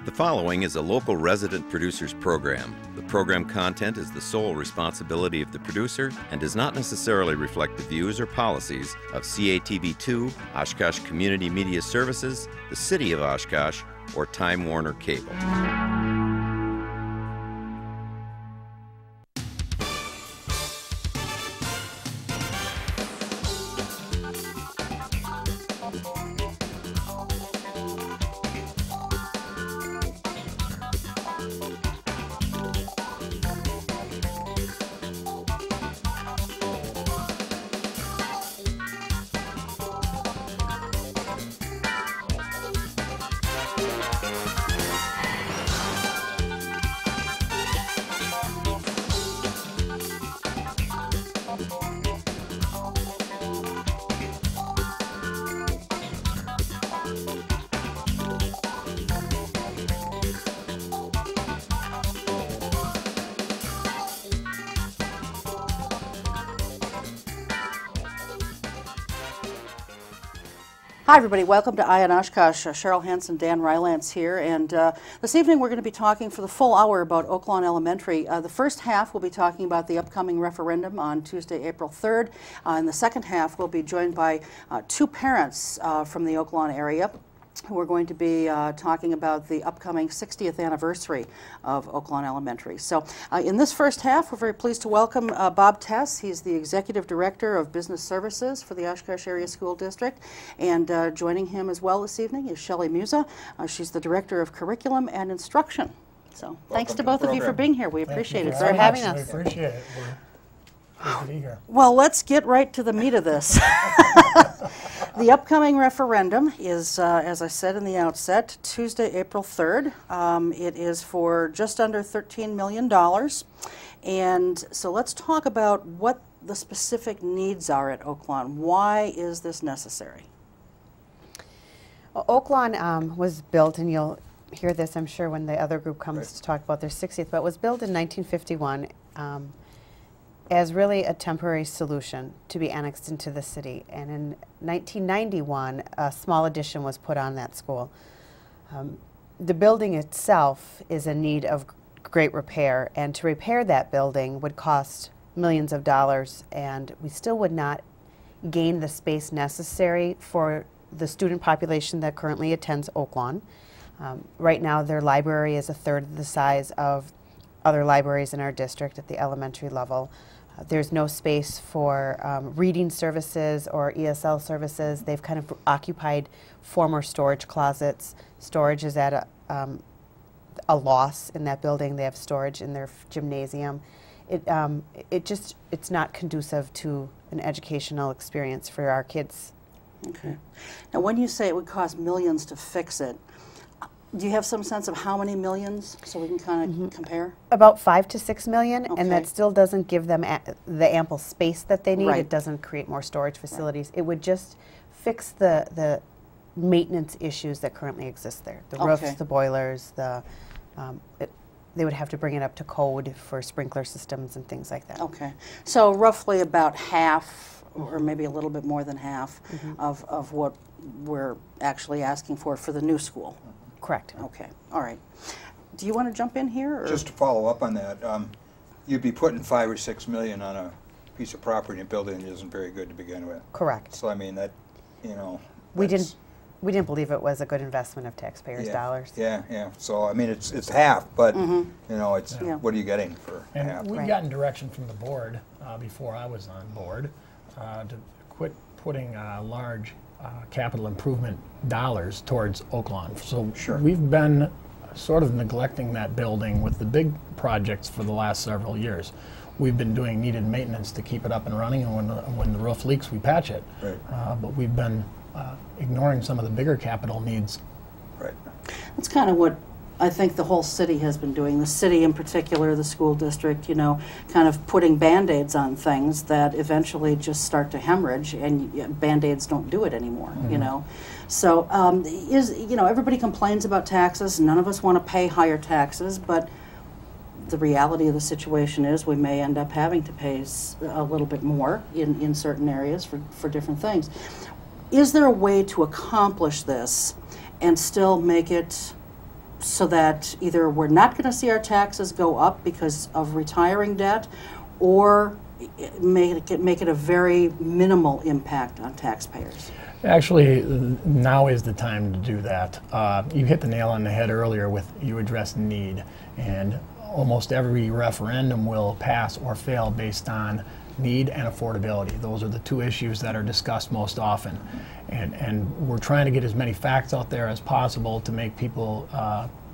The following is a local resident producers program. The program content is the sole responsibility of the producer and does not necessarily reflect the views or policies of CATV2, Oshkosh Community Media Services, the City of Oshkosh, or Time Warner Cable. Hi everybody, welcome to Eye on Oshkosh. Cheryl, Hentz, and Dan Rylance here, and this evening we're going to be talking for the full hour about Oaklawn Elementary. The first half we'll be talking about the upcoming referendum on Tuesday, April 3rd. In the second half we'll be joined by two parents from the Oaklawn area who are going to be talking about the upcoming 60th anniversary of Oaklawn Elementary. So in this first half, we're very pleased to welcome Bob Tess. He's the Executive Director of Business Services for the Oshkosh Area School District. And joining him as well this evening is Shelley Musa. She's the Director of Curriculum and Instruction. So thanks to both of you for being here. We appreciate it. Very for having us. We appreciate it. We're good to be here. Well, let's get right to the meat of this. The upcoming referendum is, as I said in the outset, Tuesday, April 3rd. It is for just under $13 million. And so let's talk about what the specific needs are at Oaklawn. Why is this necessary? Well, Oaklawn was built, and you'll hear this, I'm sure, when the other group comes to talk about their 60th, but it was built in 1951 as really a temporary solution to be annexed into the city. And in 1991, a small addition was put on that school. The building itself is in need of great repair, and to repair that building would cost millions of dollars, and we still would not gain the space necessary for the student population that currently attends Oaklawn. Right now, their library is a third of the size of other libraries in our district at the elementary level. There's no space for reading services or ESL services. They've kind of occupied former storage closets. Storage is at a loss in that building. They have storage in their gymnasium. It's not conducive to an educational experience for our kids. Okay. Now, when you say it would cost millions to fix it, do you have some sense of how many millions, so we can kind of compare? About 5 to 6 million, okay. And that still doesn't give them the ample space that they need. Right. It doesn't create more storage facilities. Right. It would just fix the maintenance issues that currently exist there. The roofs, the boilers, they would have to bring it up to code for sprinkler systems and things like that. Okay. So roughly about half, or maybe a little bit more than half, of what we're actually asking for the new school. Correct. Okay. All right. Do you want to jump in here? Or? Just to follow up on that, you'd be putting $5 or $6 million on a piece of property and building that isn't very good to begin with. Correct. So I mean that, we didn't believe it was a good investment of taxpayers' dollars. Yeah, yeah. So I mean it's half, but it's what are you getting for half? We've gotten direction from the board before I was on board to quit putting large capital improvement dollars towards Oaklawn. So we've been sort of neglecting that building with the big projects for the last several years. We've been doing needed maintenance to keep it up and running, and when the roof leaks, we patch it. Right. But we've been ignoring some of the bigger capital needs. Right. That's kind of what I think the whole city has been doing. The city in particular, the school district, kind of putting Band-Aids on things that eventually just start to hemorrhage, and Band-Aids don't do it anymore, So, everybody complains about taxes. None of us want to pay higher taxes, but the reality of the situation is we may end up having to pay a little bit more in certain areas for different things. Is there a way to accomplish this and still make it so that either we're not going to see our taxes go up because of retiring debt, or make it a very minimal impact on taxpayers? Actually, now is the time to do that. You hit the nail on the head earlier with you addressed need, and almost every referendum will pass or fail based on need and affordability. Those are the two issues that are discussed most often. And we're trying to get as many facts out there as possible to make people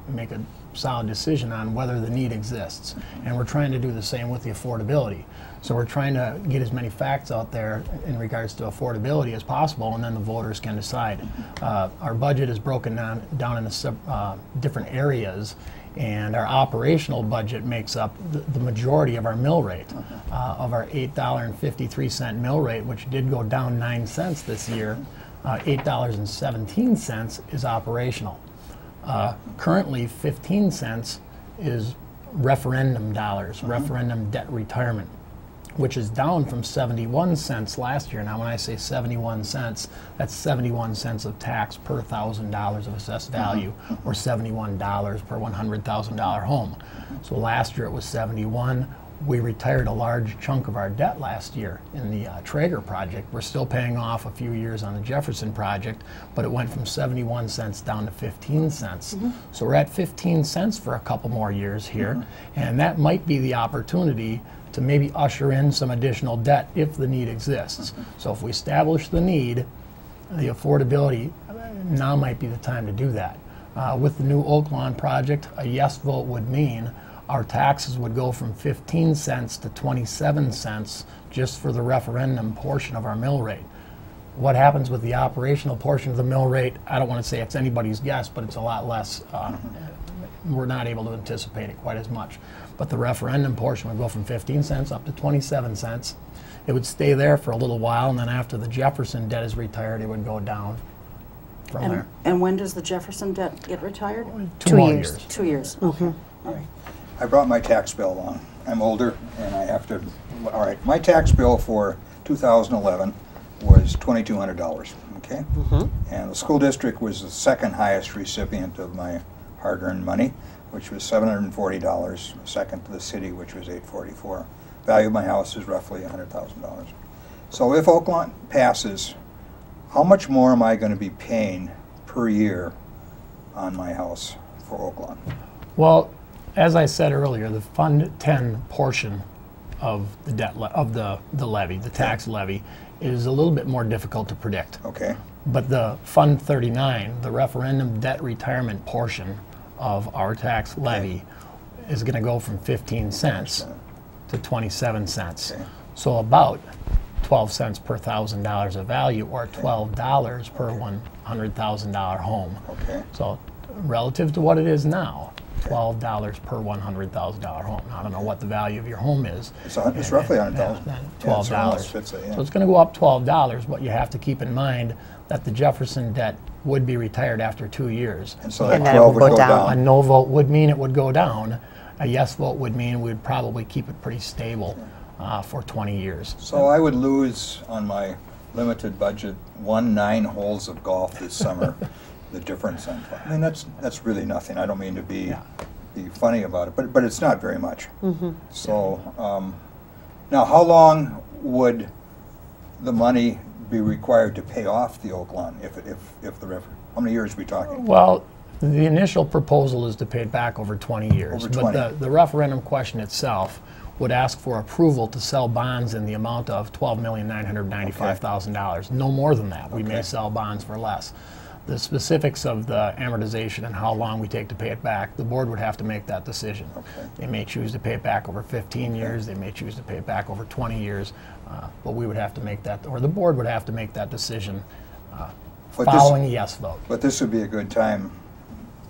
make a solid decision on whether the need exists. And we're trying to do the same with the affordability. So we're trying to get as many facts out there in regards to affordability as possible, and then the voters can decide. Our budget is broken down into different areas, and our operational budget makes up the majority of our mill rate. Of our $8.53 mill rate, which did go down 9 cents this year, $8.17 is operational. Currently, 15 cents is referendum dollars, referendum debt retirement, which is down from 71 cents last year. Now, when I say 71 cents, that's 71 cents of tax per $1,000 of assessed value, or $71 per $100,000 home. So last year it was 71. We retired a large chunk of our debt last year in the Traeger project. We're still paying off a few years on the Jefferson project, but it went from 71 cents down to 15 cents. So we're at 15 cents for a couple more years here, and that might be the opportunity to maybe usher in some additional debt if the need exists. So if we establish the need, the affordability, now might be the time to do that. With the new Oaklawn project, a yes vote would mean our taxes would go from 15 cents to 27 cents just for the referendum portion of our mill rate. What happens with the operational portion of the mill rate, I don't want to say it's anybody's guess, but it's a lot less. We're not able to anticipate it quite as much. But the referendum portion would go from 15 cents up to 27 cents. It would stay there for a little while, and then after the Jefferson debt is retired, it would go down from there. And when does the Jefferson debt get retired? 2 more years. 2 years. Okay. All right. I brought my tax bill along. I'm older, and I have to, all right, my tax bill for 2011 was $2,200, okay? And the school district was the second highest recipient of my hard-earned money, which was $740, second to the city, which was $844. Value of my house is roughly $100,000. So if Oaklawn passes, how much more am I going to be paying per year on my house for Oaklawn? Well, as I said earlier, the Fund 10 portion of the debt the levy, the tax levy, is a little bit more difficult to predict. Okay. But the Fund 39, the referendum debt retirement portion of our tax levy, is going to go from 15 cents to 27 cents. Okay. So about 12 cents per $1,000 of value, or $12 per $100,000 home. Okay. So relative to what it is now, $12 per $100,000 home. Now, I don't know what the value of your home is. It's roughly $100,000. $12. So it's going to go up $12, but you have to keep in mind that the Jefferson debt would be retired after 2 years. And so that 12 would go down. A no vote would mean it would go down. A yes vote would mean we'd probably keep it pretty stable for 20 years. So I would lose on my limited budget 9 holes of golf this summer. The difference. I mean, that's really nothing. I don't mean to be funny about it, but it's not very much. So now, how long would the money be required to pay off the Oaklawn if how many years are we talking? Well, the initial proposal is to pay it back over 20 years. Over 20. But the referendum question itself would ask for approval to sell bonds in the amount of $12,995,000. No more than that. We may sell bonds for less. The specifics of the amortization and how long we take to pay it back, the board would have to make that decision. Okay. They may choose to pay it back over 15 years, they may choose to pay it back over 20 years, but we would have to make that, or the board would have to make that decision following a yes vote. But this would be a good time,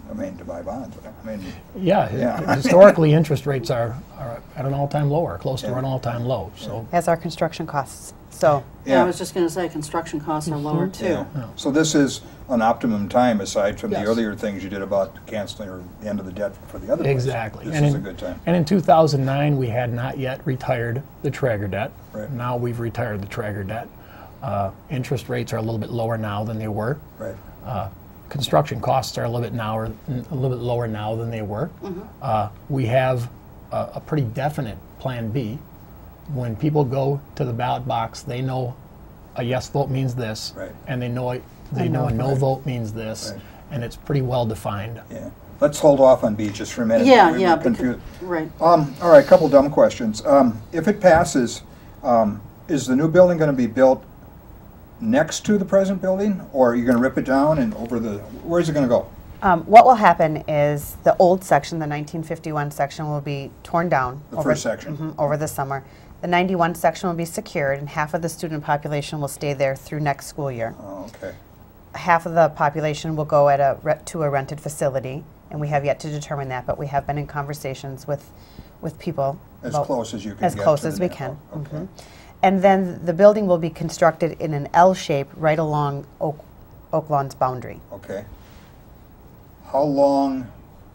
I mean, to buy bonds. I mean, yeah. Historically, interest rates are at an all-time low, or close to an all-time low. So as are construction costs. So I was just going to say construction costs are lower too. Yeah. So this is an optimum time, aside from the earlier things you did about canceling or the end of the debt for the other place. Exactly. This is a good time. And in 2009, we had not yet retired the Traeger debt. Right. Now we've retired the Traeger debt. Interest rates are a little bit lower now than they were. Right. construction costs are a little bit lower now than they were. We have a pretty definite plan B. When people go to the ballot box, they know a yes vote means this, Right. and they know a no vote means this, Right. and it's pretty well defined. Yeah. Let's hold off on B just for a minute. Yeah, We yeah, were confused. right. All right, couple dumb questions. If it passes, is the new building going to be built next to the present building, or are you going to rip it down and where's it going to go? What will happen is the old section, the 1951 section, will be torn down. The first section. Over the summer. The 91 section will be secured, and half of the student population will stay there through next school year. Oh, okay. Half of the population will go to a rented facility, and we have yet to determine that, but we have been in conversations with people. As close as you can As get close to as the we net. can. Okay. And then the building will be constructed in an L shape right along Oaklawn's boundary. Okay. How long,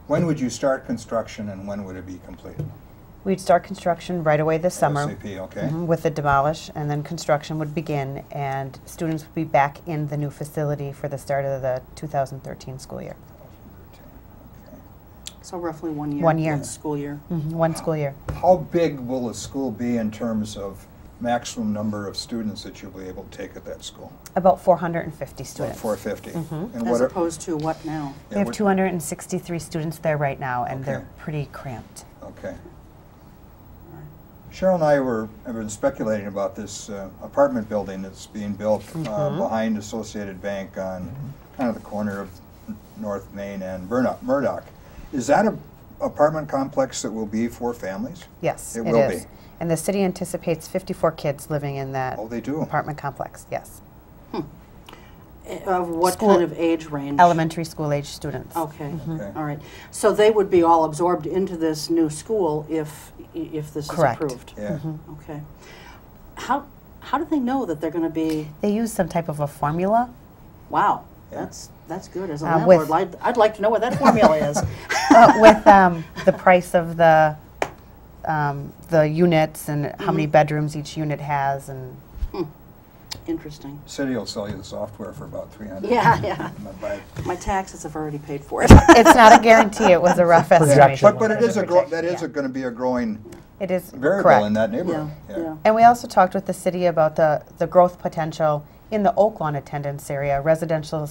when would you start construction and when would it be completed? We'd start construction right away this summer. ASAP, okay. With the demolish, and then construction would begin, and students would be back in the new facility for the start of the 2013 school year. Okay. So roughly 1 year. 1 year. One school year. One school year. How big will the school be in terms of maximum number of students that you'll be able to take at that school? About 450 About students. 450. And As opposed to what now? We have 263 students there right now, and Okay. they're pretty cramped. Okay. Cheryl and I have been speculating about this apartment building that's being built behind Associated Bank on kind of the corner of North Main and Murdoch. Is that an apartment complex that will be for families? Yes, It it will is. be. And the city anticipates 54 kids living in that Oh, they do? apartment complex, yes. Of what School- kind of age range? Elementary school age students. Okay, Okay. all right. So they would be all absorbed into this new school if this Correct. is approved? Yeah. Okay. How do they know that they're going to be, They use some type of a formula. wow, Yeah. that's good. As a With- landlord, I'd like to know what that formula is. With the price of the units and how many bedrooms each unit has, and Interesting. City will sell you the software for about $300. Yeah, yeah. But My taxes have already paid for it. it's not a guarantee. It was a rough estimation. but it is It is going to be a growing It is variable correct. in that neighborhood. Yeah. And we also talked with the city about the growth potential in the Oaklawn attendance area, residential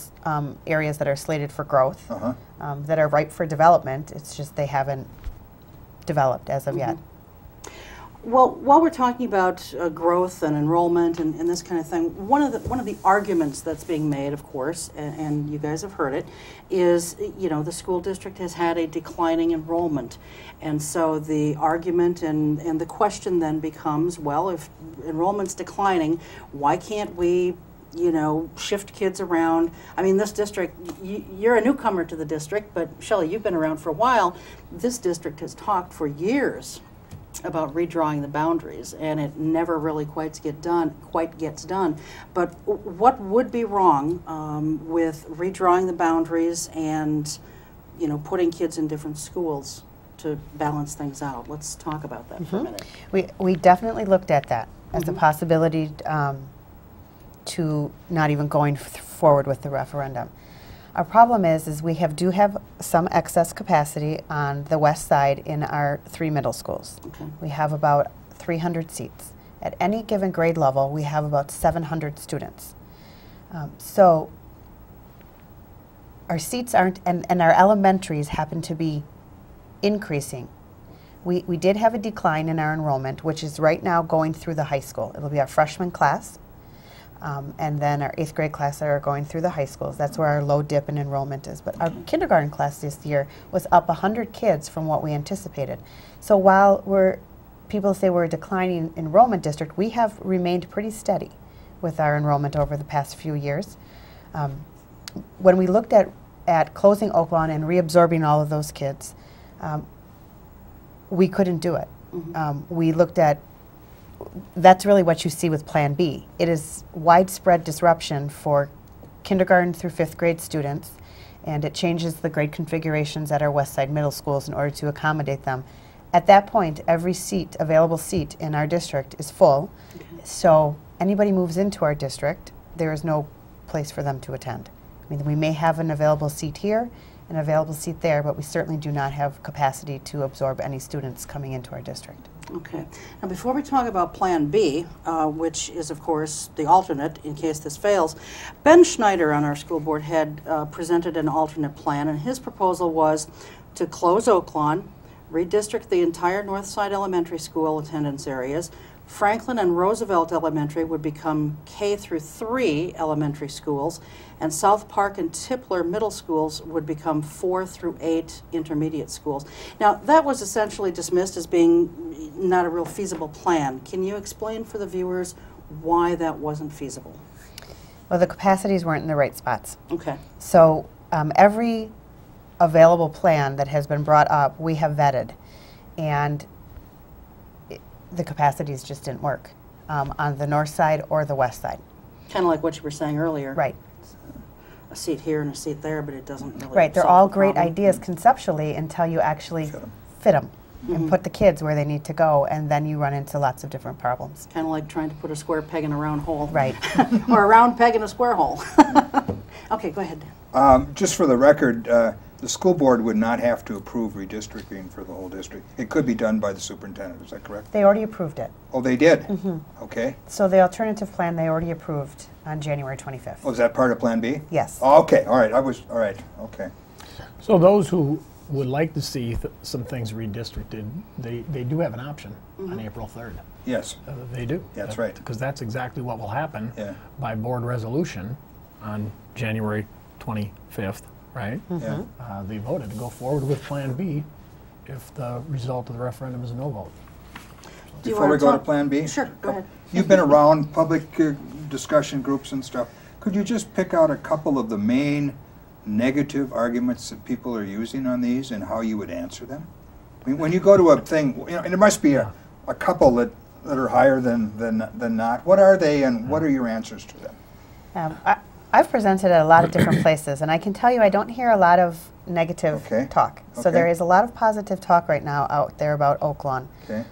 areas that are slated for growth, Uh-huh. that are ripe for development. It's just they haven't developed as of yet. Well, while we're talking about growth and enrollment and this kind of thing, one of the arguments that's being made, of course, and you guys have heard it, is the school district has had a declining enrollment, and so the argument and the question then becomes, well, if enrollment's declining, why can't we shift kids around? I mean, this district, you're a newcomer to the district, but Shelley, you've been around for a while. This district has talked for years about redrawing the boundaries, and it never really quite gets done. But what would be wrong with redrawing the boundaries and putting kids in different schools to balance things out? Let's talk about that for a minute. We definitely looked at that as a possibility to not even going forward with the referendum. Our problem is we do have some excess capacity on the west side in our 3 middle schools. Okay. We have about 300 seats. At any given grade level, we have about 700 students. So our seats aren't, and our elementaries happen to be increasing. We did have a decline in our enrollment, which is right now going through the high school. It'll be our freshman class. And then our 8th grade class that are going through the high schools. That's where our low dip in enrollment is. But our kindergarten class this year was up 100 kids from what we anticipated. So while people say we're a declining enrollment district, we have remained pretty steady with our enrollment over the past few years. When we looked at closing Oaklawn and reabsorbing all of those kids, we couldn't do it. We looked at that's really what you see with Plan B. It is widespread disruption for kindergarten through 5th grade students, and it changes the grade configurations at our west side middle schools in order to accommodate them. At that point, every available seat in our district is full, so anybody moves into our district, there is no place for them to attend. I mean, we may have an available seat here, an available seat there, but we certainly do not have capacity to absorb any students coming into our district. Okay. Now, before we talk about Plan B, which is, of course, the alternate in case this fails, Ben Schneider on our school board had presented an alternate plan, and his proposal was to close Oaklawn, redistrict the entire Northside Elementary School attendance areas. Franklin and Roosevelt Elementary would become K through 3 elementary schools, and South Park and Tipler middle schools would become 4 through 8 intermediate schools. Now, that was essentially dismissed as being not a real feasible plan. Can you explain for the viewers why that wasn't feasible? Well, the capacities weren't in the right spots. Okay. So every available plan that has been brought up, we have vetted, and the capacities just didn't work on the north side or the west side. Kind of like what you were saying earlier. Right. A seat here and a seat there, but it doesn't really Right. They're solve all the great problem. ideas conceptually until you actually fit them and put the kids where they need to go, and then you run into lots of different problems. Kind of like trying to put a square peg in a round hole. Right. Or a round peg in a square hole. Okay, go ahead, Dan. Just for the record, the school board would not have to approve redistricting for the whole district. It could be done by the superintendent, is that correct? They already approved it. Oh, they did? Okay. So the alternative plan they already approved on January 25th. Oh, is that part of Plan B? Yes. Oh, okay, all right, all right, okay. So those who would like to see some things redistricted, they do have an option on April 3rd. Yes, They do. That's right. Because that's exactly what will happen Yeah. by board resolution on January 25th, right? yeah. They voted to go forward with Plan B if the result of the referendum is a no vote. Do you Before wanna we go to talk- Plan B? Sure, go ahead. You've been around public discussion groups and stuff. Could you just pick out a couple of the main negative arguments that people are using on these and how you would answer them? I mean, when you go to a thing, you know, and there must be a couple that are higher than not. What are they, and what are your answers to them? I've presented at a lot of different places, and I can tell you I don't hear a lot of negative Okay. talk. So Okay. there is a lot of positive talk right now out there about Oaklawn. Okay.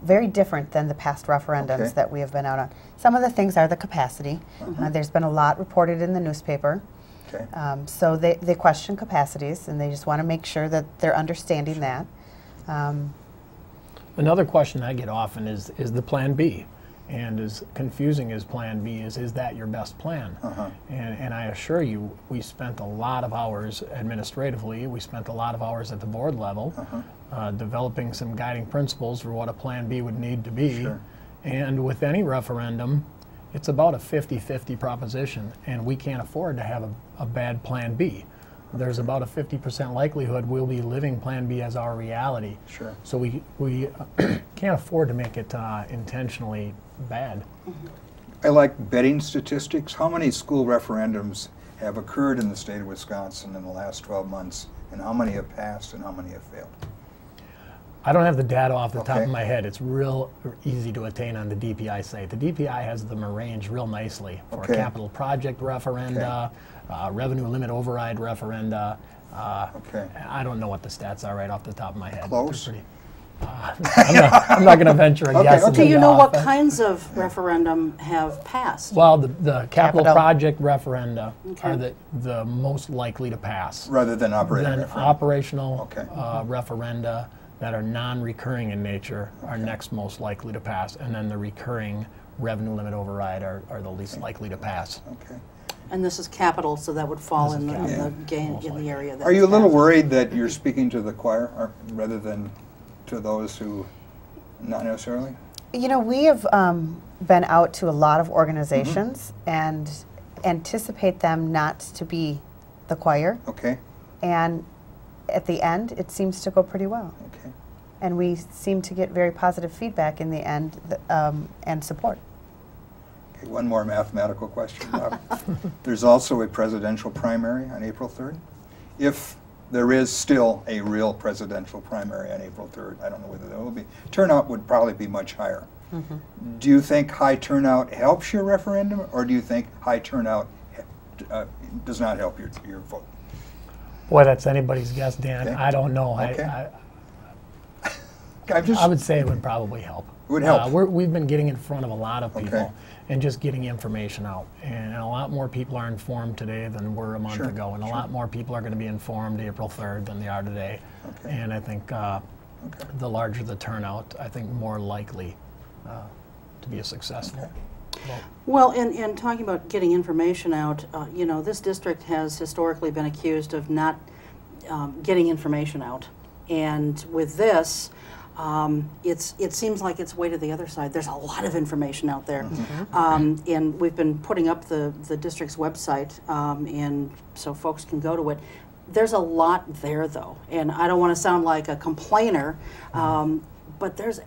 Very different than the past referendums Okay. that we have been out on. Some of the things are the capacity. There's been a lot reported in the newspaper. Okay. So they question capacities, and they just want to make sure that they're understanding that. Another question I get often is the Plan B. And as confusing as Plan B is that your best plan? And I assure you, we spent a lot of hours administratively, we spent a lot of hours at the board level, developing some guiding principles for what a Plan B would need to be. Sure. And with any referendum, it's about a 50-50 proposition, and we can't afford to have a bad Plan B. There's about a 50% likelihood we'll be living Plan B as our reality. Sure. So we can't afford to make it intentionally bad. I like betting statistics. How many school referendums have occurred in the state of Wisconsin in the last 12 months, and how many have passed and how many have failed? I don't have the data off the top Okay. of my head. It's real easy to attain on the DPI site. The DPI has them arranged real nicely for Okay. capital project referenda, revenue limit override referenda. Okay. I don't know what the stats are right off the top of my head. Close? They're pretty- I'm not going to venture a Okay, guess. okay. Do you into know what that. kinds of referendum have passed? Well, the capital Capital. project referenda Okay. are the most likely to pass. Rather than operating Then referendum. operational Okay. referenda that are non-recurring in nature are next most likely to pass, and then the recurring revenue limit override are the least likely to pass. Okay. And this is capital, so that would fall This in is the, in capital. the gain Most in the likely. area. That Are you a it's little passed. worried that you're speaking to the choir rather than to those who not necessarily? You know, we have been out to a lot of organizations and anticipate them not to be the choir. Okay. And at the end, it seems to go pretty well. Okay. And we seem to get very positive feedback in the end and support. Okay, one more mathematical question, Bob. There's also a presidential primary on April 3rd. If there is still a real presidential primary on April 3rd, I don't know whether there will be, turnout would probably be much higher. Do you think high turnout helps your referendum, or do you think high turnout does not help your vote? Boy, that's anybody's guess, Dan. Okay. I don't know. Okay. I'm just. I would say it would probably help. It would help. We've been getting in front of a lot of people Okay. and just getting information out. And a lot more people are informed today than were a month Sure, ago. And a lot more people are going to be informed April 3rd than they are today. Okay. And I think the larger the turnout, I think more likely to be a successful vote. Well, and talking about getting information out, you know, this district has historically been accused of not getting information out. And with this, it seems like it's way to the other side. There's a lot of information out there. And we've been putting up the district's website, and so folks can go to it. There's a lot there, though, and I don't want to sound like a complainer, but there's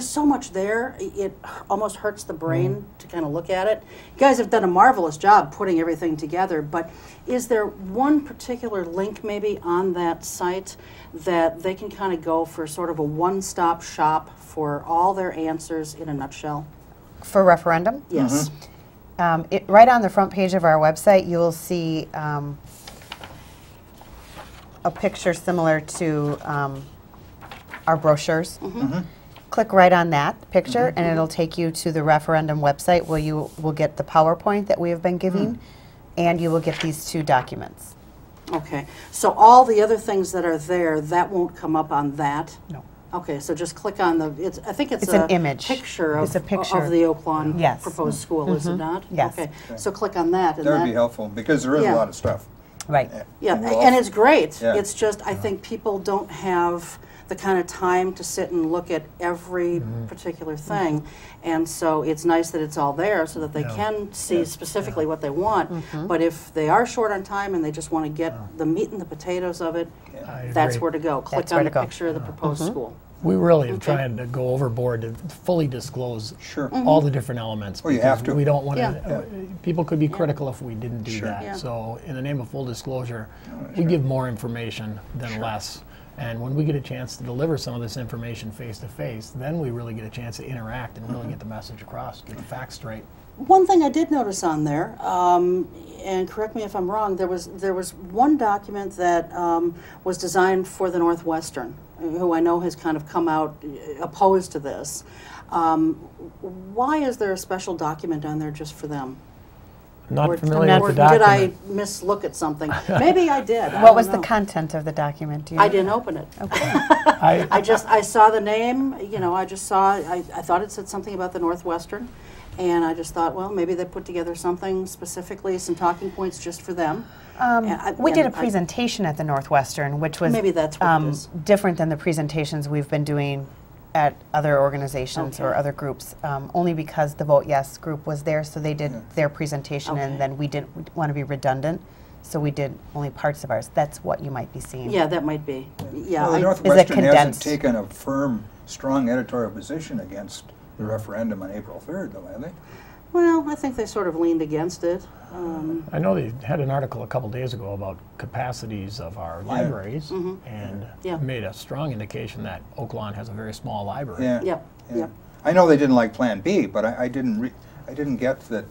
so much there. It almost hurts the brain to kind of look at it. You guys have done a marvelous job putting everything together, but is there one particular link maybe on that site that they can kind of go for sort of a one-stop shop for all their answers in a nutshell? For referendum? Yes. Right on the front page of our website, you'll see a picture similar to our brochures. Click right on that picture and it'll take you to the referendum website where you will get the PowerPoint that we have been giving and you will get these two documents. Okay, so all the other things that are there, that won't come up on that? No. Okay, so just click on the, I think it's an image. Picture of, It's a picture. of the Oaklawn Yes. proposed school, is it not? Yes. Okay, so click on that. And That would be helpful because there is Yeah. a lot of stuff. Right. Yeah, Well, and it's great. yeah. It's just, I think people don't have the kind of time to sit and look at every particular thing. And so it's nice that it's all there so that they can see specifically what they want. But if they are short on time and they just want to get the meat and the potatoes of it, I that's agree. where to go. Click That's where on to the go. picture of the proposed school. We really have Okay. tried to go overboard to fully disclose Sure. all the different elements. Well, you have because to. We don't want to. Yeah. People could be critical if we didn't do Sure. that. Yeah. So, in the name of full disclosure, we give more information than less. And when we get a chance to deliver some of this information face to face, then we really get a chance to interact and really get the message across, get the facts straight. One thing I did notice on there, and correct me if I'm wrong, there was one document that was designed for the Northwestern, who I know has kind of come out opposed to this. Why is there a special document on there just for them? I'm not Or- familiar or with the did document. I mislook at something? Maybe I did. I What don't was the know. content of the document? Do you I didn't open it. I saw the name, you know, I thought it said something about the Northwestern, and I just thought, well, maybe they put together something specifically, some talking points just for them. We did a presentation at the Northwestern, which was Maybe that's what it is. different than the presentations we've been doing at other organizations or Okay. other groups, only because the Vote Yes group was there, so they did their presentation, Okay. and then we didn't want to be redundant, so we did only parts of ours. That's what you might be seeing. Yeah, that might be. Yeah, Well, the I- Northwestern hasn't condensed? taken a firm, strong editorial position against the referendum on April 3rd, though, have they? well, I think they sort of leaned against it. I know they had an article a couple days ago about capacities of our libraries and Yeah. made a strong indication that Oaklawn has a very small library. Yeah. Yep, Yeah. yep. I know they didn't like Plan B, but I didn't get that.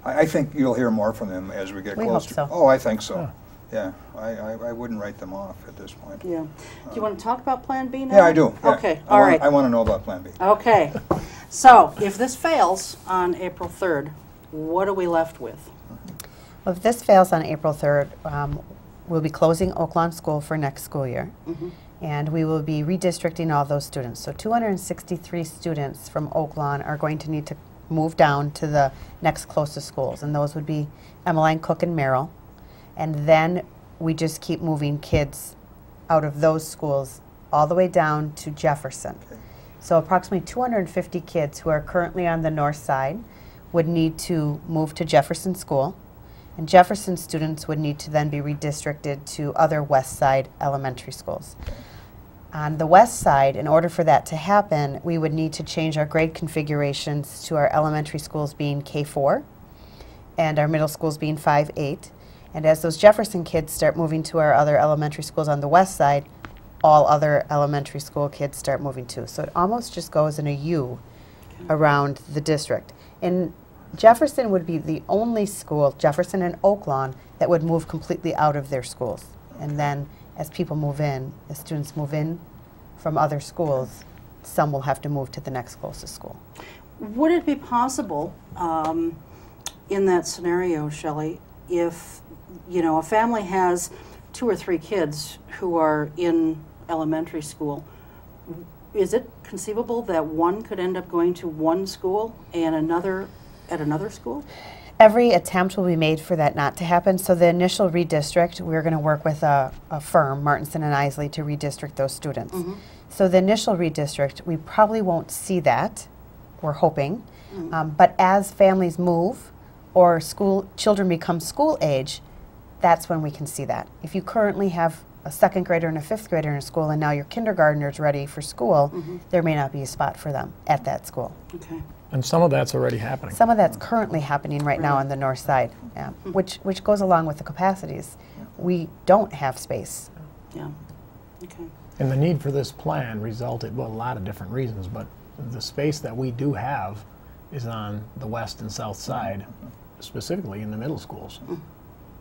I think you'll hear more from them as we get We hope closer. so. Oh, I think so. Yeah, I wouldn't write them off at this point. Yeah. Do you want to talk about Plan B now? Yeah, I do. Yeah. Okay, I all wanna- right. I want to know about Plan B. Okay. So, if this fails on April 3rd, what are we left with? Well, if this fails on April 3rd, we'll be closing Oaklawn School for next school year, and we will be redistricting all those students. So 263 students from Oaklawn are going to need to move down to the next closest schools, and those would be Emmeline, Cook, and Merrill. And then we just keep moving kids out of those schools all the way down to Jefferson. Okay. So approximately 250 kids who are currently on the north side would need to move to Jefferson School, and Jefferson students would need to then be redistricted to other west side elementary schools. On the west side, in order for that to happen, we would need to change our grade configurations to our elementary schools being K4 and our middle schools being 5-8. And as those Jefferson kids start moving to our other elementary schools on the west side, all other elementary school kids start moving too. So it almost just goes in a U around the district. And Jefferson would be the only school, Jefferson and Oaklawn, that would move completely out of their schools. And then as people move in, as students move in from other schools, some will have to move to the next closest school. Would it be possible in that scenario, Shelley, if a family has 2 or 3 kids who are in elementary school, is it conceivable that one could end up going to one school and another at another school? Every attempt will be made for that not to happen. So the initial redistrict, we're going to work with a firm, Martinson and Isley, to redistrict those students. So the initial redistrict, we probably won't see that, we're hoping. But as families move or children become school age, that's when we can see that. If you currently have a 2nd grader and a 5th grader in a school and now your kindergartner's ready for school, there may not be a spot for them at that school. Okay. And some of that's already happening. Some of that's currently happening right now on the north side, which goes along with the capacities. We don't have space. Yeah. Okay. And the need for this plan resulted, well, a lot of different reasons, but the space that we do have is on the west and south side, specifically in the middle schools.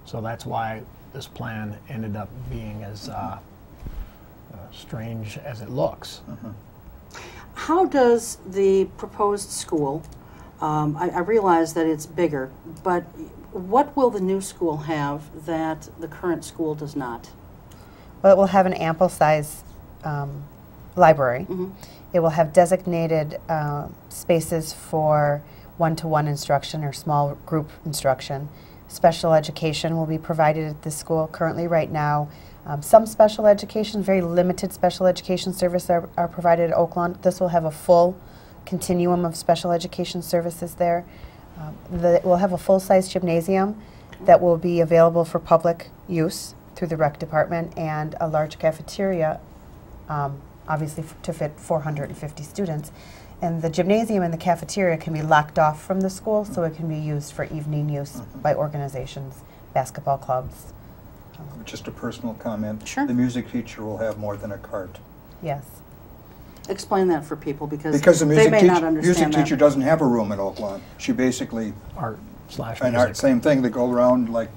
So that's why this plan ended up being as strange as it looks. How does the proposed school, I realize that it's bigger, but what will the new school have that the current school does not? Well, it will have an ample size library. It will have designated spaces for one-to-one instruction or small group instruction. Special education will be provided at this school. Currently, right now, some special education, very limited special education services are provided at Oaklawn. This will have a full continuum of special education services there. We'll have a full-size gymnasium that will be available for public use through the rec department, and a large cafeteria, obviously to fit 450 students. And the gymnasium and the cafeteria can be locked off from the school, so it can be used for evening use by organizations, basketball clubs. Just a personal comment. Sure. The music teacher will have more than a cart. Yes. Explain that for people because the they may not understand music that. teacher doesn't have a room at Oaklawn. She basically, Art/music. and art, same thing, they go around like,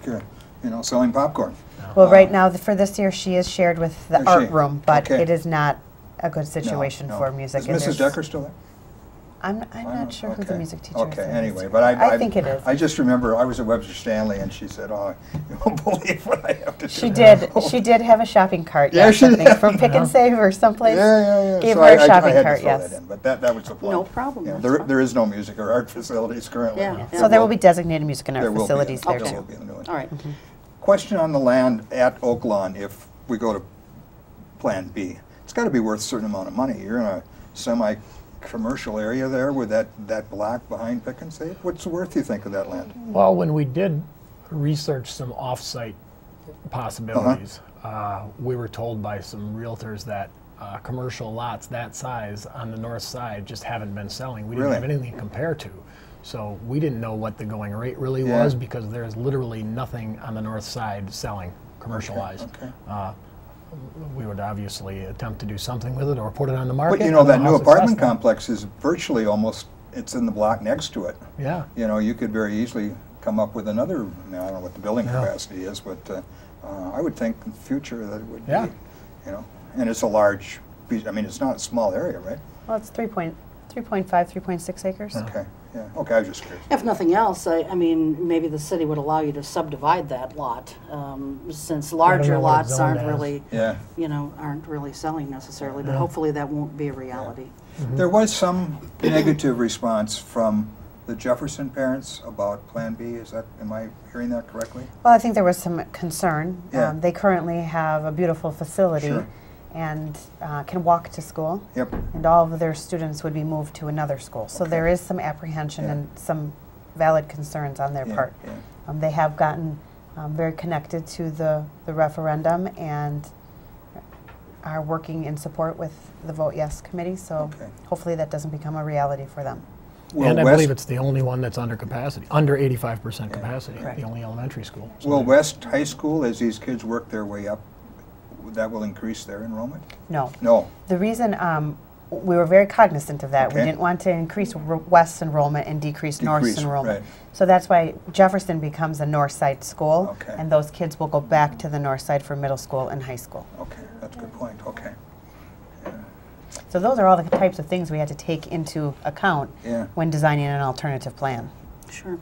selling popcorn. Well, right now, for this year, she is shared with the Is art she? room, but Okay. it is not a good situation No. for music. Is and Mrs. there's- Decker still there? I'm not sure who the Okay. music teacher is. Okay, in anyway, this but year. I think it is. I just remember I was at Webster Stanley and she said, "Oh, you won't believe what I have to do." She did. She did have a shopping cart. Yeah, Yes, she I think did. from Pick and Save or someplace. Yeah. Gave So her a I shopping had cart. to throw Yes. that in, but that was the point. No problem, that's There, fine. there is no music or art facilities currently. Yeah. So there will be designated music and There art will be. facilities there There too. will be in the new one. All right. Question on the land at Oaklawn, if we go to Plan B. It's got to be worth a certain amount of money. You're in a semi-commercial area there with that block behind Pick and Save. What's the worth, you think, of that land? Well, when we did research some off-site possibilities, we were told by some realtors that commercial lots that size on the north side just haven't been selling. We didn't Really? have anything to compare to. So we didn't know what the going rate really Yeah. was because there's literally nothing on the north side selling commercial-wise. Okay. We would obviously attempt to do something with it or put it on the market. But I don't that know new how apartment successful. complex is virtually almost, it's in the block next to it. Yeah. You could very easily come up with another, I don't know what the building Yeah. capacity is, but I would think in the future that it would Yeah. be, and it's a large piece, it's not a small area, right? Well, it's 3.5, 3.6 acres. Okay, yeah, okay, I was just curious. If nothing else, I mean, maybe the city would allow you to subdivide that lot, since larger know what it's lots zoned aren't as. really, Yeah. aren't really selling necessarily, but Yeah. hopefully that won't be a reality. There was some negative response from the Jefferson parents about Plan B. Am I hearing that correctly? Well, I think there was some concern. Yeah. They currently have a beautiful facility Sure. and can walk to school. Yep. And all of their students would be moved to another school. So Okay. there is some apprehension Yeah. and some valid concerns on their Yeah, part. yeah. They have gotten very connected to the referendum and are working in support with the Vote Yes committee. So Okay. hopefully that doesn't become a reality for them. And I West- believe it's the only one that's under capacity, under 85% capacity, Correct. the only elementary school. So Will West High School, as these kids work their way up, that will increase their enrollment? No. No. The reason we were very cognizant of that. We Okay. didn't want to increase West's enrollment and decrease North's Decrease, enrollment. right. So that's why Jefferson becomes a North Side school, Okay. and those kids will go back to the North Side for middle school and high school. Okay, that's a good point, okay. Yeah. So those are all the types of things we had to take into account when designing an alternative plan. Sure.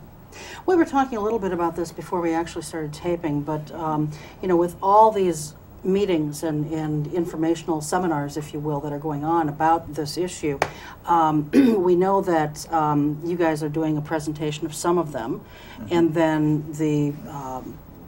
We were talking a little bit about this before we actually started taping, but you know, with all these meetings and informational seminars, if you will, that are going on about this issue, we know that you guys are doing a presentation of some of them, and then the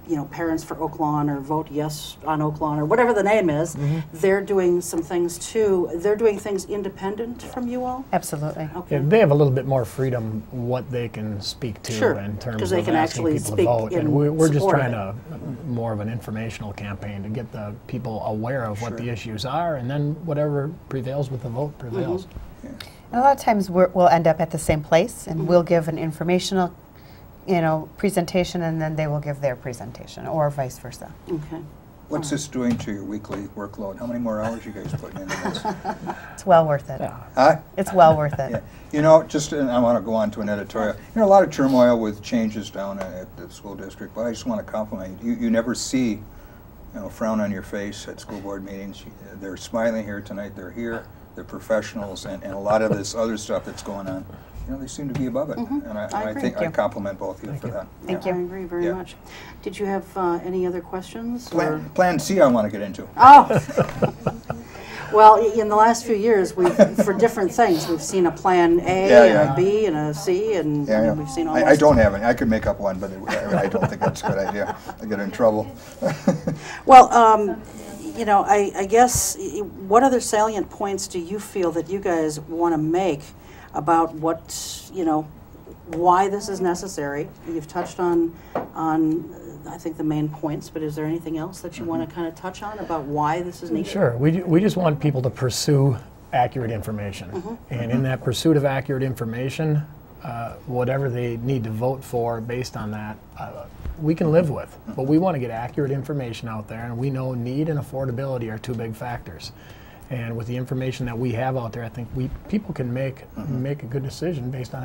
you know, Parents for Oaklawn or Vote Yes on Oaklawn or whatever the name is, they're doing some things too. They're doing things independent from you all? Absolutely. Okay. Yeah, they have a little bit more freedom what they can speak to Sure, in terms 'cause of they can asking actually people speak to vote. in And we're just support of trying it. to, more of an informational campaign to get the people aware of what the issues are, and then whatever prevails with the vote prevails. And a lot of times we'll end up at the same place, and we'll give an informational, you know, presentation, and then they will give their presentation, or vice versa. Okay. What's this doing to your weekly workload? How many more hours you guys putting into this? It's well worth it. Huh? It's well worth it. Yeah. You know, just, and I want to go on to an editorial. You know, a lot of turmoil with changes down at the school district, but I just want to compliment you. You never see, you know, a frown on your face at school board meetings. They're smiling here tonight. They're here. They're professionals, and a lot of this other stuff that's going on, you know, they seem to be above it. And I agree. think Thank I you. compliment both of you for that. Thank I you. agree very Yeah. much. Did you have any other questions? or- Plan C I want to get into. Oh! Well, in the last few years, we've, for different things, we've seen a Plan A and a B and a C, and I mean, we've seen all I those. don't have any. I could make up one, but I don't think that's a good idea. I get in trouble. Well, you know, I guess, what other salient points do you feel that you guys want to make about what, you know, why this is necessary? You've touched on I think the main points, but is there anything else that you want to kind of touch on about why this is needed? Sure. We just want people to pursue accurate information. And in that pursuit of accurate information, whatever they need to vote for based on that, we can live with. But we want to get accurate information out there, and we know need and affordability are two big factors. And with the information that we have out there, I think people can make a good decision based on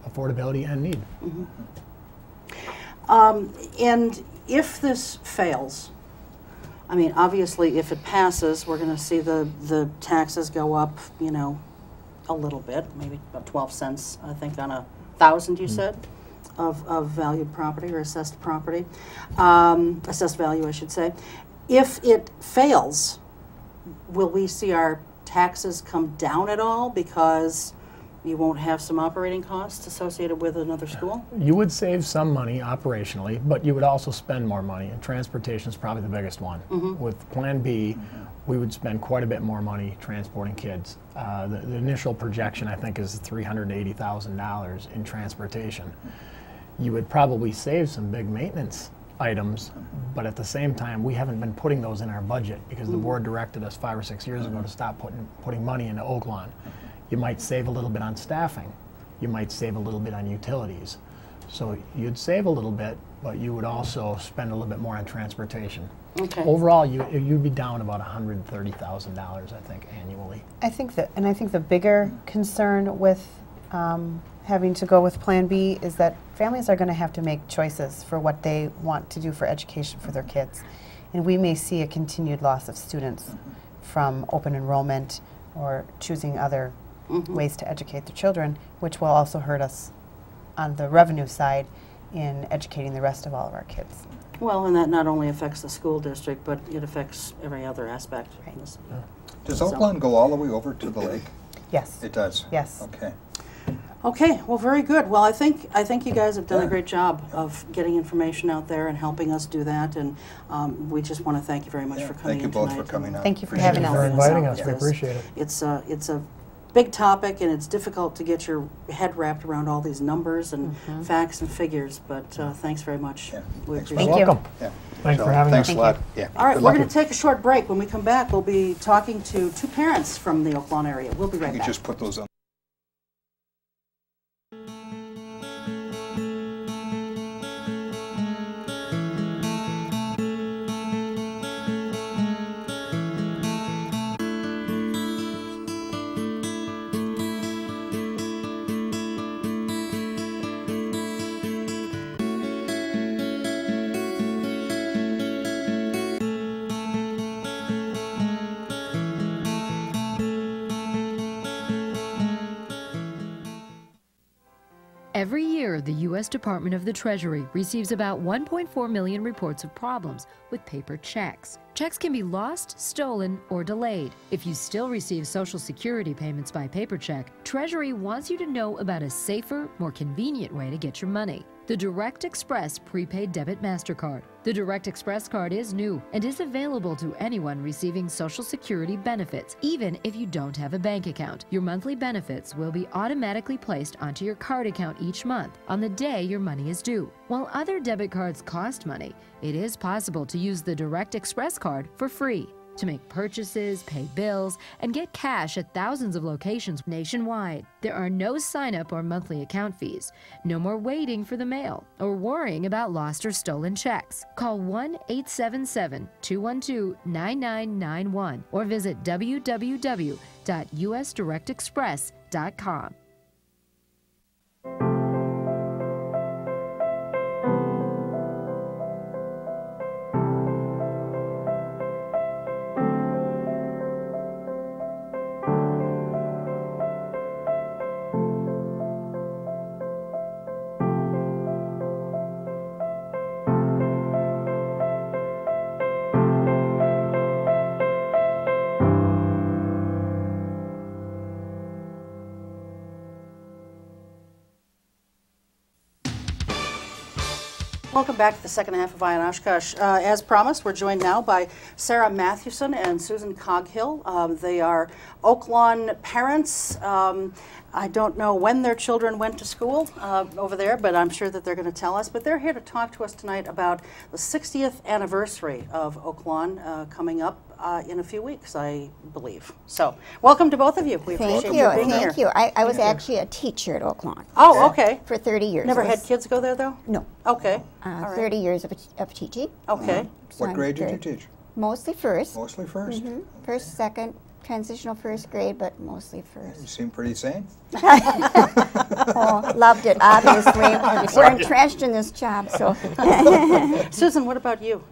affordability and need. And if this fails, I mean, obviously, if it passes, we're going to see the taxes go up, you know, a little bit, maybe about 12 cents, I think, on 1,000, you said, of valued property or assessed property, assessed value, I should say. If it fails, will we see our taxes come down at all because you won't have some operating costs associated with another school? You would save some money operationally, but you would also spend more money, and transportation is probably the biggest one. With Plan B, we would spend quite a bit more money transporting kids. The initial projection, I think, is $380,000 in transportation. You would probably save some big maintenance items, but at the same time, we haven't been putting those in our budget because the board directed us 5 or 6 years ago to stop putting money into Oaklawn. You might save a little bit on staffing. You might save a little bit on utilities. So you'd save a little bit, but you would also spend a little bit more on transportation. Okay. Overall, you'd be down about $130,000, I think, annually. I think the bigger concern with having to go with Plan B is that families are going to have to make choices for what they want to do for education for their kids. And we may see a continued loss of students from open enrollment or choosing other ways to educate their children, which will also hurt us on the revenue side in educating the rest of all of our kids. Well, and that not only affects the school district, but it affects every other aspect. Right. Does Oaklawn go all the way over to the lake? Yes. It does? Yes. Okay. Okay, well, very good. Well, I think you guys have done a great job of getting information out there and helping us do that, and we just want to thank you very much for coming in tonight. Thank you both for coming on. Thank you for Appreciate having it. us. For inviting out us, we with appreciate it. It's a big topic, and it's difficult to get your head wrapped around all these numbers and facts and figures, but thanks very much. Yeah, We thanks. appreciate Thank it. you. Welcome. Yeah. Thanks So, for having thanks us. a lot. Yeah. All right, Good we're luck. going to take a short break. When we come back, we'll be talking to 2 parents from the Oaklawn area. We'll be right You back. just put those on. year, the U.S. Department of the Treasury receives about 1.4 million reports of problems with paper checks. Checks can be lost, stolen, or delayed. If you still receive Social Security payments by paper check, Treasury wants you to know about a safer, more convenient way to get your money: the Direct Express Prepaid Debit MasterCard. The Direct Express card is new and is available to anyone receiving Social Security benefits, even if you don't have a bank account. Your monthly benefits will be automatically placed onto your card account each month on the day your money is due. While other debit cards cost money, it is possible to use the Direct Express card for free to make purchases, pay bills, and get cash at thousands of locations nationwide. There are no sign-up or monthly account fees. No more waiting for the mail or worrying about lost or stolen checks. Call 1-877-212-9991 or visit www.usdirectexpress.com. Welcome back to the second half of Eye on Oshkosh. As promised, we're joined now by Sarah Mathewson and Susan Coghill. They are Oaklawn parents. I don't know when their children went to school over there, but I'm sure that they're going to tell us. But they're here to talk to us tonight about the 60th anniversary of Oaklawn coming up in a few weeks, I believe. So, welcome to both of you. We appreciate you being here. Thank you. I was actually a teacher at Oaklawn. Oh, okay. For 30 years. Never had kids go there, though? No. Okay. All right. 30 years of teaching. Okay. So What grade did you teach? Mostly first. Mostly first. Mm-hmm. First, second, transitional first grade, but mostly first. You seem pretty sane. Oh, loved it, obviously. We're entrenched in this job, so. Susan, what about you?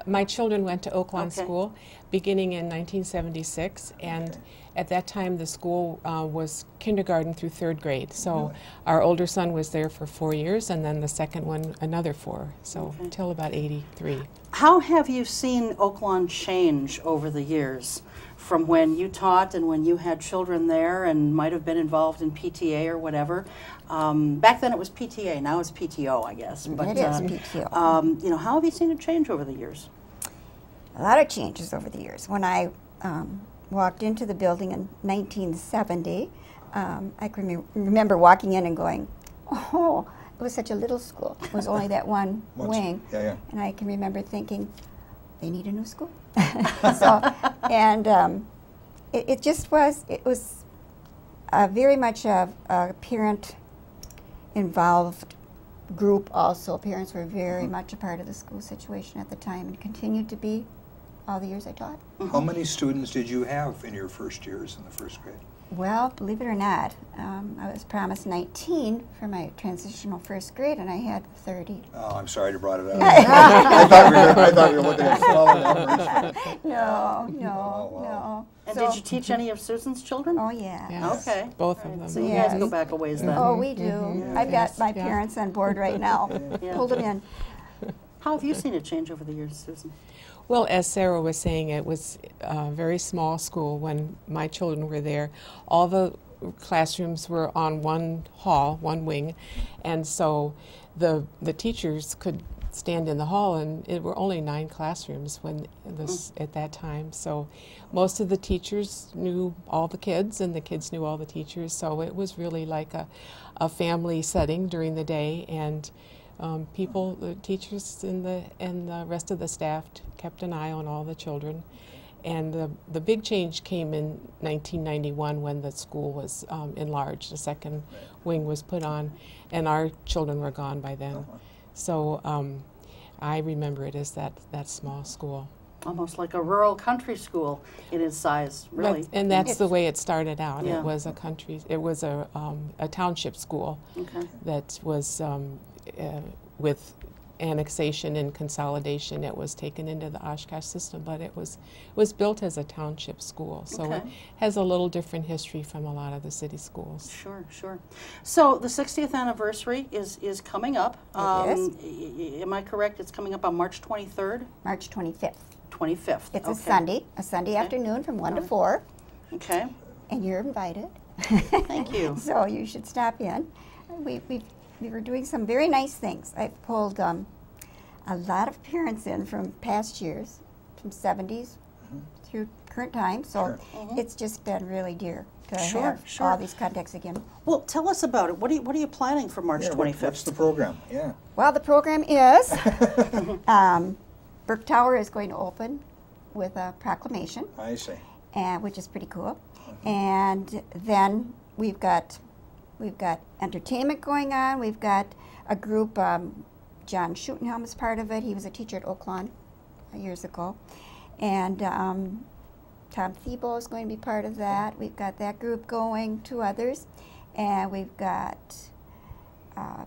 My children went to Oaklawn Okay. School beginning in 1976, and at that time the school was kindergarten through third grade. So our older son was there for 4 years, and then the second one another 4, so until about 83. How have you seen Oaklawn change over the years from when you taught and when you had children there and might have been involved in PTA or whatever? Back then it was PTA, now it's PTO, I guess. But, It is PTO. You know, how have you seen it change over the years? A lot of changes over the years. When I walked into the building in 1970, I can remember walking in and going, oh, it was such a little school. It was only that one wing. Yeah. And I can remember thinking, they need a new school. So, and it just was, it was very much a parent-involved group also. Parents were very much a part of the school situation at the time and continued to be all the years I taught. How many students did you have in your first years in the first grade? Well, believe it or not, I was promised 19 for my transitional first grade, and I had 30. Oh, I'm sorry to brought it up. I thought we were looking at smaller numbers. No. And So- did you teach any of Susan's children? Oh, yeah. Yes, Okay. both All of right, them. So you Yes. guys go back a ways then. Oh, we do. I've got my parents on board right now. Yeah. Pulled them in. How have you seen it change over the years, Susan? Well, as Sarah was saying, it was a very small school when my children were there. All the classrooms were on one hall, one wing, and so the teachers could stand in the hall, and it were only 9 classrooms when at that time. So most of the teachers knew all the kids, and the kids knew all the teachers. So it was really like a family setting during the day, and people, the teachers and the rest of the staff kept an eye on all the children. And the big change came in 1991 when the school was enlarged. The second wing was put on, and our children were gone by then. So I remember it as that small school. Almost like a rural country school in its size, really. And that's the way it started out. Yeah. It was a a township school Okay. that was with annexation and consolidation, it was taken into the Oshkosh system, but it was built as a township school, so Okay. it has a little different history from a lot of the city schools. Sure, sure. So the 60th anniversary is coming up. Am I correct? It's coming up on March 23rd? March 25th. 25th. It's okay. a Sunday afternoon from 1 to 4, Okay. and you're invited. Thank you. So you should stop in. We were doing some very nice things. I pulled a lot of parents in from past years, from 70s through current time. So it's just been really dear to have all these contacts again. Well, tell us about it. What are you planning for March 25th? What's the program? Yeah. Well, the program is Burke Tower is going to open with a proclamation. I see. Which is pretty cool. And then we've got entertainment going on. We've got a group. John Schutenhelm is part of it. He was a teacher at Oaklawn years ago, and Tom Thiebaud is going to be part of that. We've got that group going. 2 others, and we've got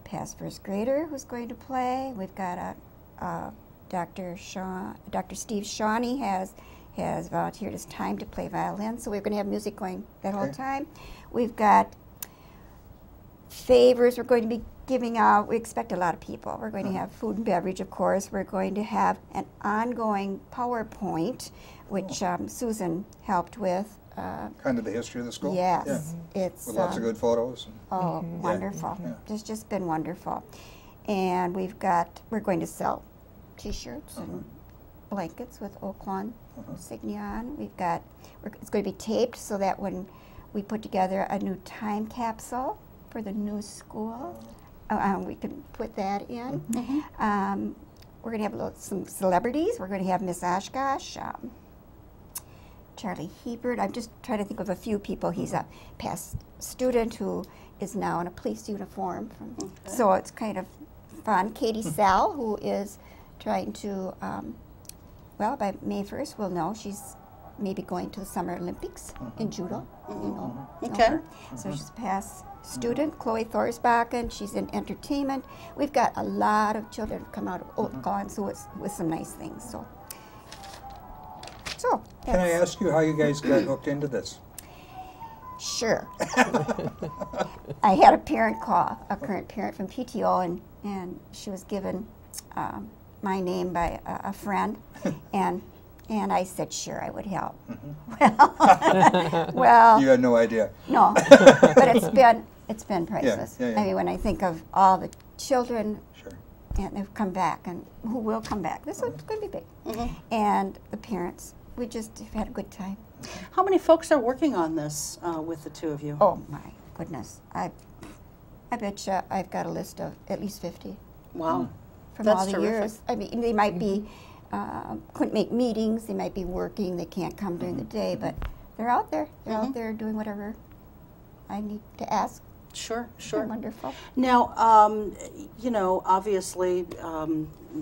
past first grader who's going to play. We've got Dr. Steve Shawnee has volunteered his time to play violin, so we're going to have music going that whole time. We've got favors we're going to be giving out. We expect a lot of people. We're going to have food and beverage, of course. We're going to have an ongoing PowerPoint, which Susan helped with. Kind of the history of the school? Yes. Yeah. It's, with lots of good photos. Oh, wonderful. Yeah. It's just been wonderful. And we're going to sell T-shirts and blankets with Oaklawn insignia on. It's going to be taped so that when we put together a new time capsule for the new school, we can put that in. We're going to have some celebrities. We're going to have Miss Oshkosh, Charlie Hebert. I'm just trying to think of a few people. He's a past student who is now in a police uniform. So it's kind of fun. Katie Sell, who is trying to, well, by May 1st, we'll know she's maybe going to the Summer Olympics in judo. You know her. So she's a past student. Chloe Thorsbachen, she's in entertainment. We've got a lot of children who've come out of Oaklawn, so it's with some nice things. So can I ask you how you guys got hooked into this? Sure. I had a parent call, a current parent from PTO, and she was given my name by a friend, and I said, sure, I would help. Well, you had no idea. No, but it's been priceless. Yeah. I mean, when I think of all the children and they've come back, and who will come back, this one's going to be big. And the parents, we just have had a good time. How many folks are working on this with the 2 of you? Oh my goodness, I bet you I've got a list of at least 50. Wow. From That's all the terrific. years. I mean, they might be, couldn't make meetings, they might be working, they can't come during the day, but they're out there. They're out there doing whatever I need to ask. Sure. They're wonderful. Now, you know, obviously,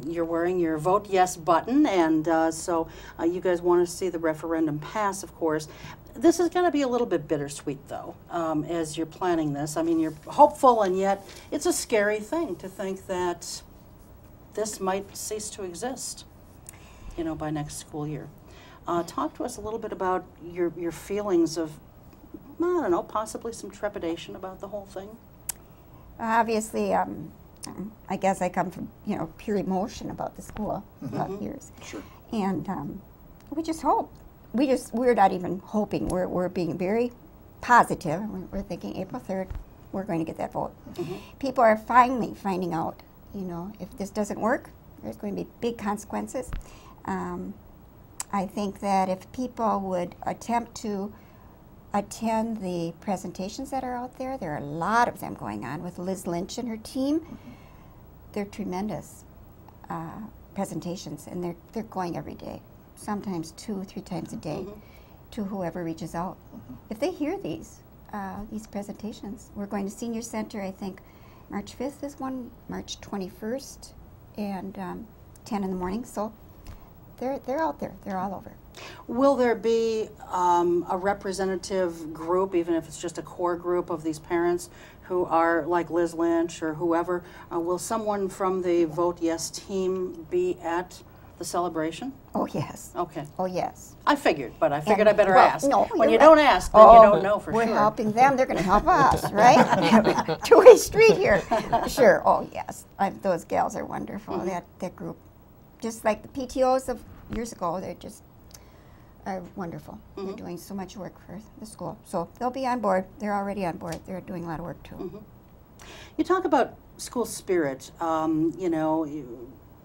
you're wearing your Vote Yes button, and so you guys want to see the referendum pass, of course. This is going to be a little bit bittersweet, though, as you're planning this. I mean, you're hopeful, and yet it's a scary thing to think that this might cease to exist, you know, by next school year. Talk to us a little bit about your feelings of, I don't know, possibly some trepidation about the whole thing. Obviously, I guess I come from, you know, pure emotion about the school about years. Sure. And we just hope. We're not even hoping. We're being very positive. We're thinking April 3rd, we're going to get that vote. People are finally finding out, you know, if this doesn't work, there's going to be big consequences. I think that if people would attempt to attend the presentations that are out there are a lot of them going on with Liz Lynch and her team. They're tremendous presentations, and they're going every day, sometimes 2 or 3 times a day, to whoever reaches out. If they hear these presentations, we're going to Senior Center, I think March 5th is one, March 21st, and 10 in the morning, so they're out there, they're all over. Will there be a representative group, even if it's just a core group of these parents who are like Liz Lynch or whoever? Will someone from the Vote Yes team be at the celebration? Oh, yes. Okay. Oh, yes. I figured, but I figured And, I better well, ask. no, When you're you don't right. ask, then you don't know for We're sure. helping them, they're going to help us, right? Two-way street here. Sure. Oh, yes. Those gals are wonderful, that group. Just like the PTOs of years ago, they're just are wonderful. They're doing so much work for the school. So they'll be on board. They're already on board. They're doing a lot of work, too. You talk about school spirit. You know,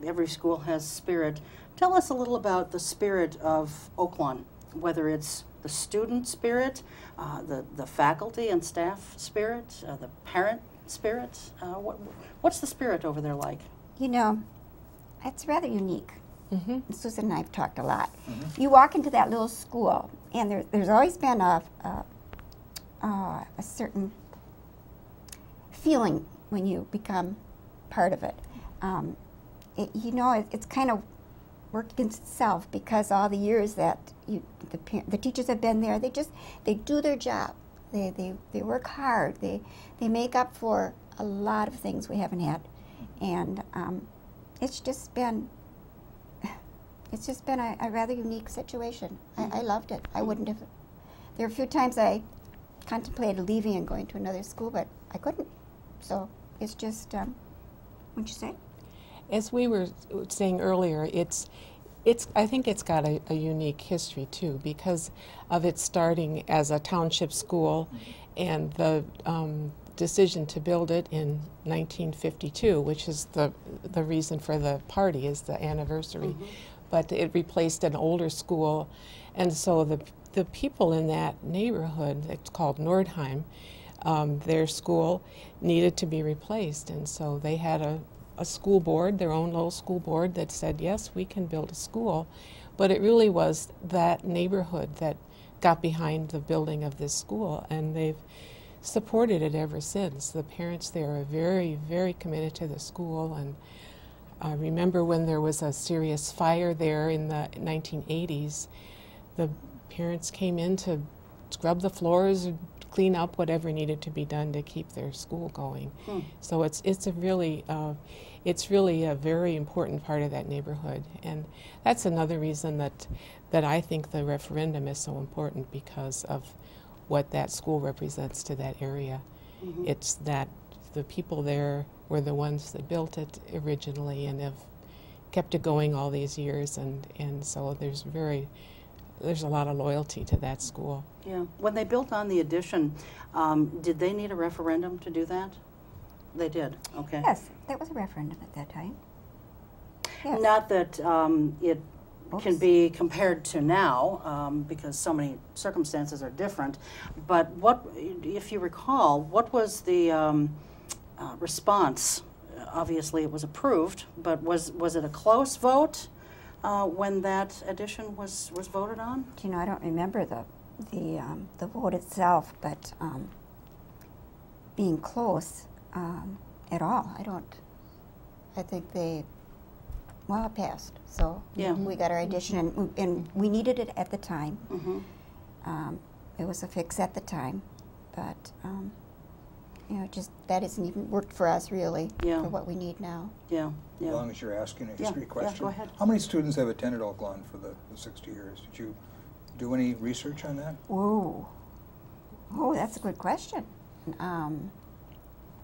every school has spirit. Tell us a little about the spirit of Oaklawn, whether it's the student spirit, the faculty and staff spirit, the parent spirit. What's the spirit over there like? You know, it's rather unique. Susan and I have talked a lot. You walk into that little school, and there's always been a certain feeling when you become part of it. You know, it's kind of worked against itself because all the years that the teachers have been there, they do their job. They work hard. They make up for a lot of things we haven't had, and it's just been a rather unique situation. I loved it. I wouldn't have. There were a few times I contemplated leaving and going to another school, but I couldn't. So it's just, what'd you say? As we were saying earlier, I think it's got a unique history too, because of its starting as a township school and the decision to build it in 1952, which is the reason for the party, is the anniversary. But it replaced an older school, and so the people in that neighborhood, it's called Nordheim, their school needed to be replaced, and so they had a school board, their own little school board, that said, yes, we can build a school. But it really was that neighborhood that got behind the building of this school, and they've supported it ever since. The parents there are very, very committed to the school, and I remember when there was a serious fire there in the 1980s, the parents came in to scrub the floors, clean up whatever needed to be done to keep their school going. So it's really a very important part of that neighborhood, and that's another reason that I think the referendum is so important, because of what that school represents to that area. It's that the people there were the ones that built it originally and have kept it going all these years, and so there's a lot of loyalty to that school. Yeah. When they built on the addition, did they need a referendum to do that? They did. Okay. Yes, there was a referendum at that time. Yes. Not that it can be compared to now, because so many circumstances are different. But what, if you recall, what was the response? Obviously, it was approved, but was it a close vote when that addition was voted on? You know, I don't remember the vote itself, but being close at all, I think they, well, it passed. So yeah. We got our addition, and we needed it at the time. It was a fix at the time, but you know, just that isn't even worked for us really for what we need now. Yeah, yeah. As long as you're asking a history question. Yeah, go ahead. How many students have attended Oaklawn for the 60 years? Did you do any research on that? Oh, that's a good question.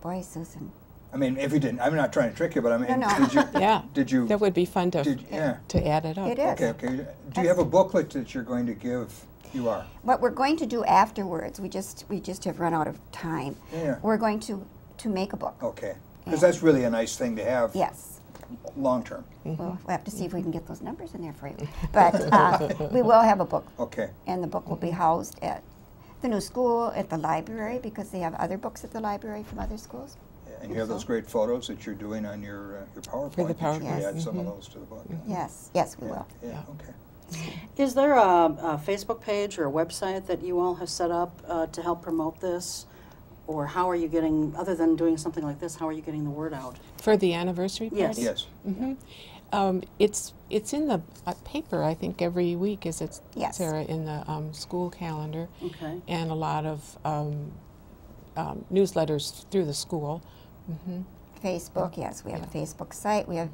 Boy, Susan. I mean, if you didn't, I'm not trying to trick you, but I mean, No. did you? Yeah, Did you? that would be fun to add it up. It is. Okay. Do you have a booklet that you're going to give? You are. What we're going to do afterwards, we just have run out of time. Yeah. We're going to make a book. Okay. Because that's really a nice thing to have. Yes. Long term. We'll have to see if we can get those numbers in there for you. But we will have a book. Okay. And the book will be housed at the new school, at the library, because they have other books at the library from other schools. Yeah, and you have those great photos that you're doing on your PowerPoint. For the that you PowerPoint. could add some of those to the book. Yes, we will. Yeah. Okay. Is there a Facebook page or a website that you all have set up to help promote this? Or how are you getting, other than doing something like this, how are you getting the word out? For the anniversary party? Yes. Yes. It's in the paper, I think, every week, is it, Yes. Sarah, in the school calendar, Okay. and a lot of newsletters through the school. Facebook, yes, we have a Facebook site. We have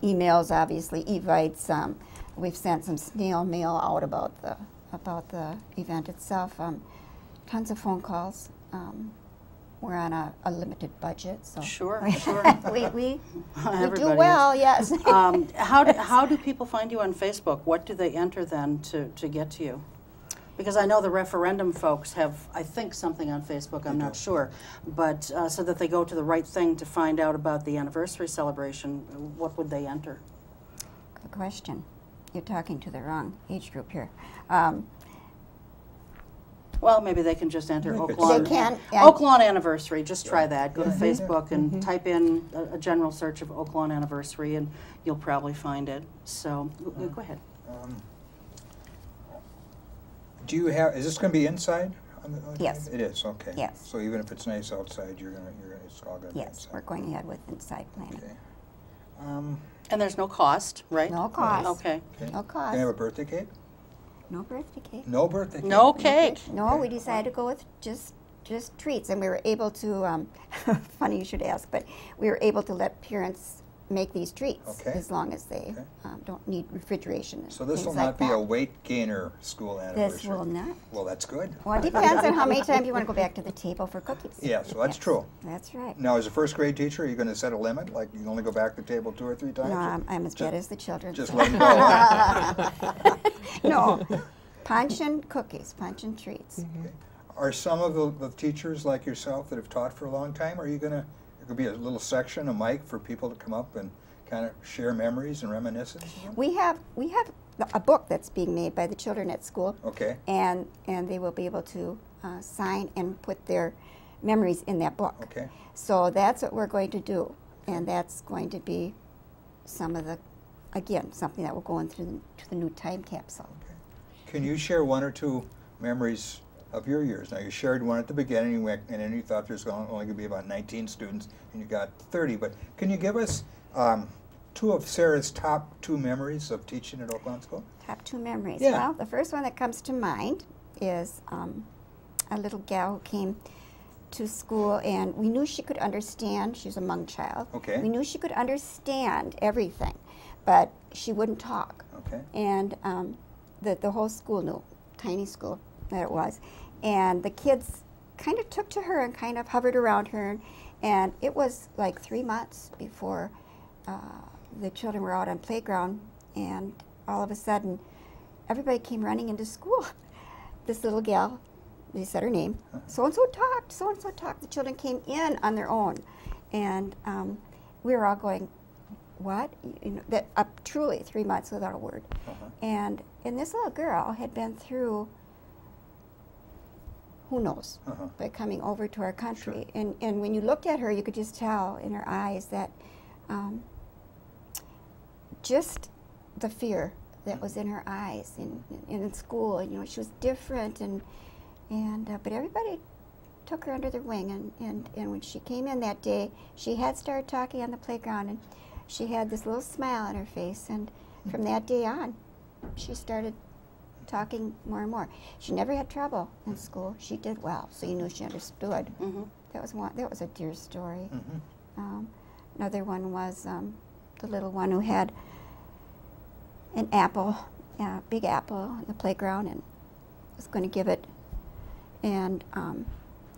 emails, obviously, evites. We've sent some snail mail out about the event itself. Tons of phone calls. We're on a limited budget, so Sure. we do Everybody well. is. Yes. How do people find you on Facebook? What do they enter then to get to you? Because I know the referendum folks have, I think, something on Facebook, I'm not sure, but so that they go to the right thing to find out about the anniversary celebration, what would they enter? Good question. You're talking to the wrong age group here. Well, maybe they can just enter They Oaklawn. can, Oaklawn Anniversary, just try that. Go to Facebook and type in a general search of Oaklawn Anniversary and you'll probably find it. So, go ahead. Do you have, is this going to be inside? Yes. It is, okay. Yes. So even if it's nice outside, it's all going to be Yes, inside. we're going ahead with inside planning. Okay. And there's no cost, right? No cost. Okay. Okay. No cost. Can I have a birthday cake? No birthday cake. No birthday cake? No cake. No, we decided to go with just treats, and we were able to. Funny you should ask, but we were able to let parents make these treats as long as they don't need refrigeration. So this things will like not be that. a weight gainer school anniversary? This will not. Well, that's good. Well, it depends on how many times you want to go back to the table for cookies. Yeah, so that's true. That's right. Now, as a first grade teacher, are you going to set a limit? Like you can only go back to the table 2 or 3 times? No, I'm as bad as the children. Just so. let them go. No, punch and cookies, punch and treats. Okay. Are some of the teachers like yourself that have taught for a long time, are you going to, there could be a little section, a mic for people to come up and kind of share memories and reminiscences? We have a book that's being made by the children at school. Okay. And they will be able to sign and put their memories in that book. Okay. So that's what we're going to do, and that's going to be some of the, again, something that will go into the new time capsule. Okay. Can you share 1 or 2 memories of your years? Now, you shared one at the beginning, and then you thought there's only going to be about 19 students, and you got 30. But can you give us 2 of Sarah's top 2 memories of teaching at Oaklawn School? Top 2 memories. Yeah. Well, the first one that comes to mind is a little gal who came to school, and we knew she could understand. She was a Hmong child. Okay. We knew she could understand everything, but she wouldn't talk. Okay. And the whole school knew, tiny school that it was, and the kids kind of took to her and kind of hovered around her, and it was like 3 months before the children were out on playground, and all of a sudden, everybody came running into school. This little gal, they said her name, so-and-so talked, so-and-so talked. The children came in on their own, and we were all going, what? You know, that truly 3 months without a word. And this little girl had been through, who knows, by coming over to our country. Sure. And when you looked at her, you could just tell in her eyes that just the fear that was in her eyes in school. And, you know, she was different, but everybody took her under their wing. And when she came in that day, she had started talking on the playground, and she had this little smile on her face. And from that day on, she started talking more and more. She never had trouble in school. She did well, so you knew she understood. That was one. That was a dear story. Another one was the little one who had an apple, big apple, on the playground, and was going to give it, and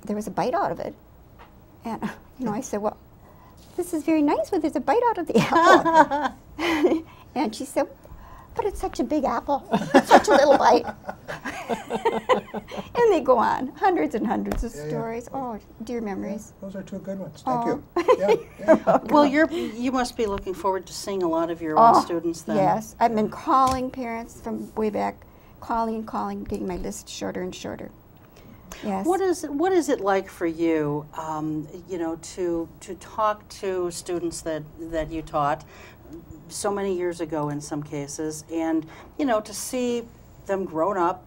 there was a bite out of it. And you know, I said, "Well, this is very nice, but there's a bite out of the apple." And she said, "But it's such a big apple, such a little bite." And they go on, hundreds and hundreds of stories. Oh, dear memories. Yeah, those are 2 good ones. Thank you. Yeah. Well, you must be looking forward to seeing a lot of your own students then. Yes, I've been calling parents from way back, calling and calling, getting my list shorter and shorter. Yes. What is it like for you, you know, to talk to students that you taught so many years ago in some cases, and you know, to see them grown up,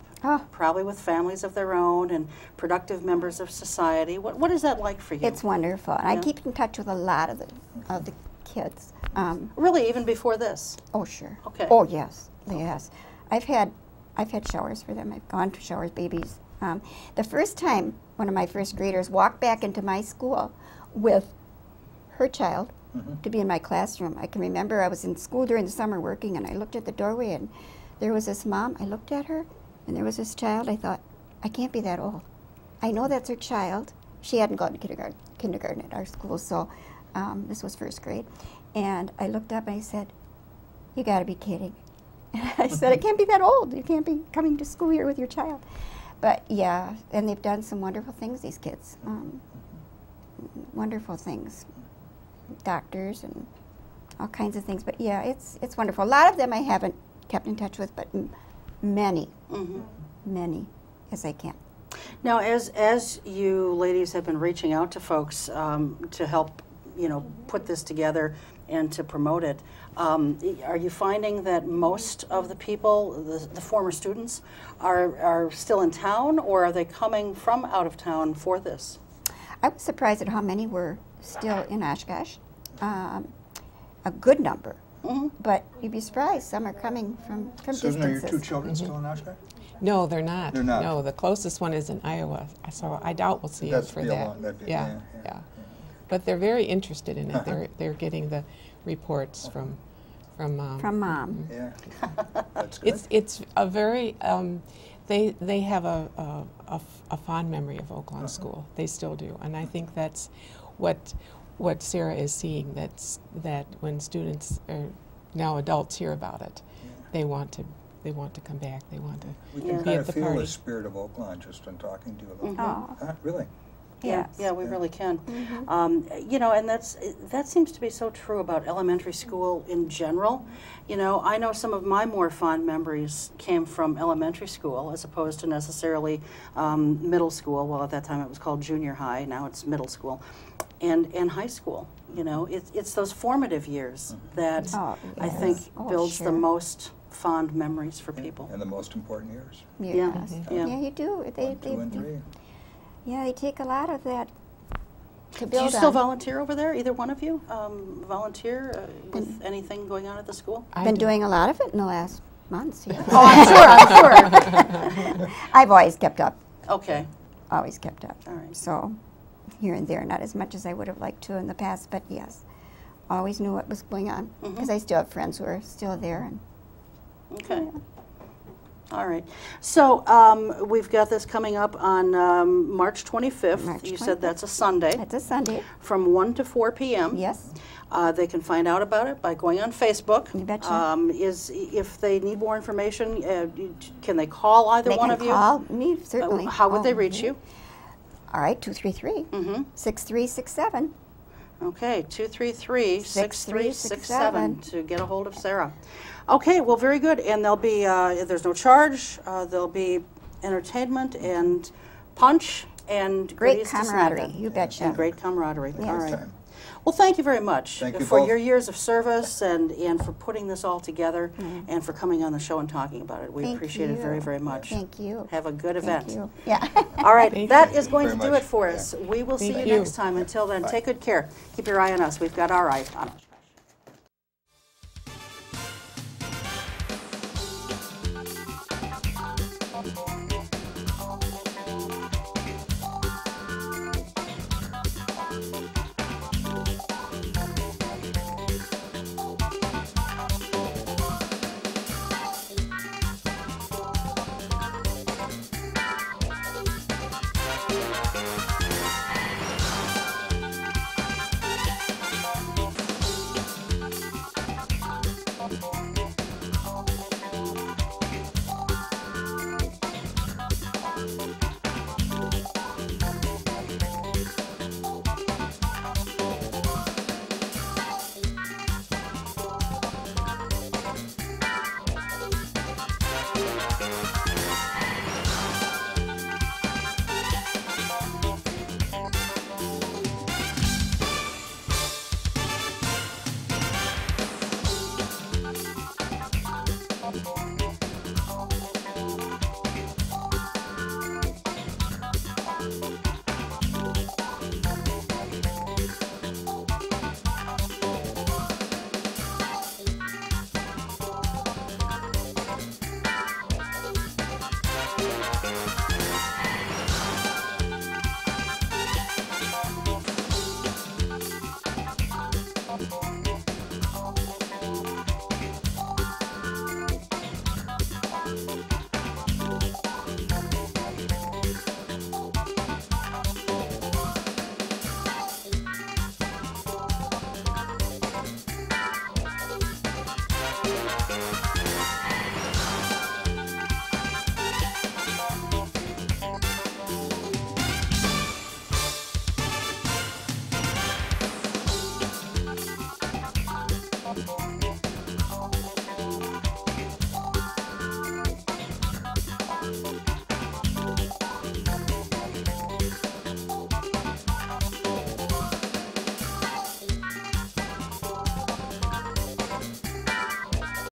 probably with families of their own and productive members of society? What is that like for you? It's wonderful. And I keep in touch with a lot of the kids. Really, even before this? Oh, sure. Okay. Oh, yes, yes. I've had showers for them. I've gone to showers, babies. The first time one of my first graders walked back into my school with her child to be in my classroom. I can remember I was in school during the summer working, and I looked at the doorway, and there was this mom. I looked at her, and there was this child. I thought, I can't be that old. I know that's her child. She hadn't gone to kindergarten at our school, so this was first grade. And I looked up and I said, you got to be kidding. And I said, I can't be that old. You can't be coming to school here with your child. But yeah, and they've done some wonderful things, these kids. Wonderful things. Doctors and all kinds of things. But yeah, it's wonderful. A lot of them I haven't kept in touch with, but many, many as I can. Now, as you ladies have been reaching out to folks to help, put this together and to promote it, are you finding that most of the people, the former students, are still in town, or are they coming from out of town for this? I was surprised at how many were still in Oshkosh. A good number, but you'd be surprised. Some are coming from Susan, are your distances. 2 children still in Oshkosh? No, they're not. They're not. No, the closest one is in Iowa, so I doubt we'll see them for that. Yeah. But they're very interested in it. They're getting the reports from Mom. Yeah, that's good. It's a very they have a fond memory of Oaklawn School. They still do, and I think that's what Sarah is seeing. That when students or now adults hear about it, they want to come back. They want to We can be kind at of the feel party. the spirit of Oaklawn just in talking to you a little bit. Oh. Huh? Really? Yes. Yeah, we really can. And that seems to be so true about elementary school in general. I know some of my more fond memories came from elementary school as opposed to necessarily middle school. Well, at that time it was called junior high. Now it's middle school, and high school. It's those formative years that I think builds the most fond memories for people. And the most important years. Yes. Yeah. Yeah, you do. 1, 2, and 3. Yeah, they take a lot of that to build Do you still on. volunteer over there? Either one of you volunteer with anything going on at the school? Been doing a lot of it in the last months. Yeah. Oh, I'm sure. I've always kept up. Okay. Always kept up. All right. So here and there, not as much as I would have liked to in the past, but yes, always knew what was going on because I still have friends who are still there. And Okay. All right. So we've got this coming up on March 25th. March You 25th. said that's a Sunday. It's a Sunday. From 1 to 4 p.m. Yes. They can find out about it by going on Facebook. You betcha. If they need more information, can they call either one of you? They can call me, certainly. How would they reach you? All right, 233-6367. Okay, 233-6367 to get a hold of Sarah. Okay, well, very good. And there'll be, there's no charge. There'll be entertainment and punch and Great goodies to snack camaraderie, on. you betcha. And great camaraderie. Yes. All right. Time. Well, thank you very much Thank you for both. your years of service and for putting this all together and for coming on the show and talking about it. We Thank appreciate it you. very, very much. Thank you. Have a good event. Thank you. Yeah. All right, Thank that you. is going to Very do much. it for us. We will see Thank you you. next time. Until then, Bye. take good care. Keep your eye on us. We've got our eye on us.